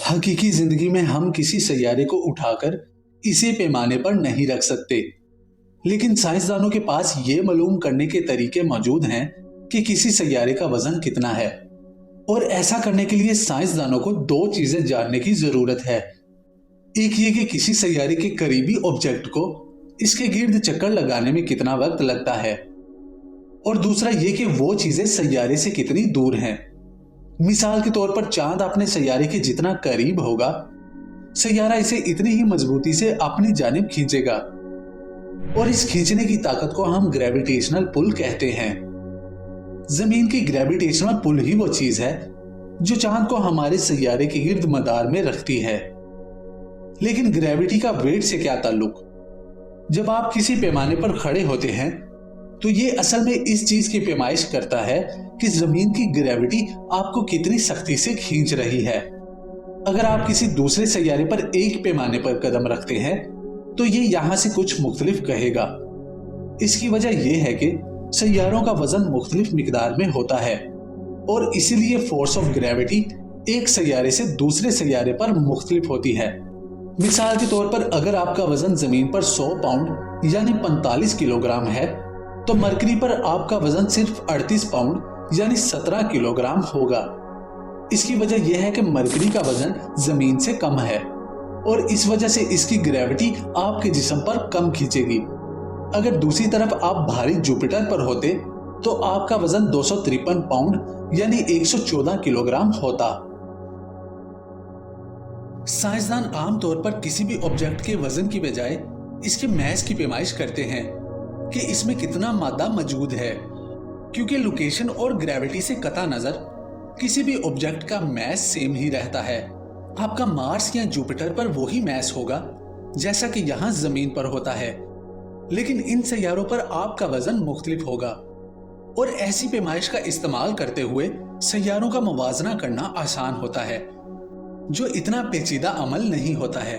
हकीकी जिंदगी में हम किसी सैयारे को उठाकर इसे पैमाने पर नहीं रख सकते, लेकिन साइंसदानों के पास ये मालूम करने के तरीके मौजूद हैं कि किसी सैयारे का वजन कितना है। और ऐसा करने के लिए साइंसदानों को दो चीजें जानने की जरूरत है। एक ये कि किसी सैयारे के करीबी ऑब्जेक्ट को इसके गिर्द चक्कर लगाने में कितना वक्त लगता है, और दूसरा ये कि वो चीजें सैयारे से कितनी दूर हैं। मिसाल के तौर पर चांद अपने सैयारे के जितना करीब होगा, सैयारा इसे इतनी ही मजबूती से अपनी जानिब खींचेगा, और इस खींचने की ताकत को हम ग्रेविटेशनल पुल कहते हैं। जमीन की ग्रेविटेशनल पुल ही वो चीज है जो चांद को हमारे सैयारे के गिर्द मदार में रखती है। लेकिन ग्रेविटी का वेट से क्या ताल्लुक? जब आप किसी पैमाने पर खड़े होते हैं तो ये असल में इस चीज की पैमाइश करता है कि जमीन की ग्रेविटी आपको कितनी सख्ती से खींच रही है। अगर आप किसी दूसरे सैयारे पर एक पैमाने पर कदम रखते हैं तो ये यहां से कुछ मुख्तलिफ कहेगा। इसकी वजह यह है कि सैयारों का वजन मुख्तलिफ मिकदार में होता है, और इसीलिए फोर्स ऑफ ग्रेविटी एक सैयारे से दूसरे सैयारे पर मुख्तलिफ होती है। मिसाल के तौर पर अगर आपका वजन जमीन पर 100 पाउंड यानी 45 किलोग्राम है, तो मरकरी पर आपका वजन सिर्फ 38 पाउंड यानी 17 किलोग्राम होगा। इसकी वजह यह है कि मरकरी का वजन जमीन से कम है, और इस वजह से इसकी ग्रेविटी आपके जिस्म पर कम खींचेगी। अगर दूसरी तरफ आप भारी जुपिटर पर होते तो आपका वजन 253 पाउंड यानी 114 किलोग्राम होता। साइंसदान आमतौर पर किसी भी ऑब्जेक्ट के वजन की बजाय इसके मैस की पैमाइश करते हैं कि इसमें कितना मादा मौजूद है, क्योंकि लोकेशन और ग्रेविटी से कता नजर किसी भी ऑब्जेक्ट का मैस सेम ही रहता है। आपका मार्स या जुपिटर पर वही मैस होगा जैसा कि यहाँ जमीन पर होता है, लेकिन इन सैयारों पर आपका वजन मुख्तलिफ होगा। और ऐसी पैमाइश का इस्तेमाल करते हुए सैयारों का मुवाजना करना आसान होता है, जो इतना पेचीदा अमल नहीं होता है।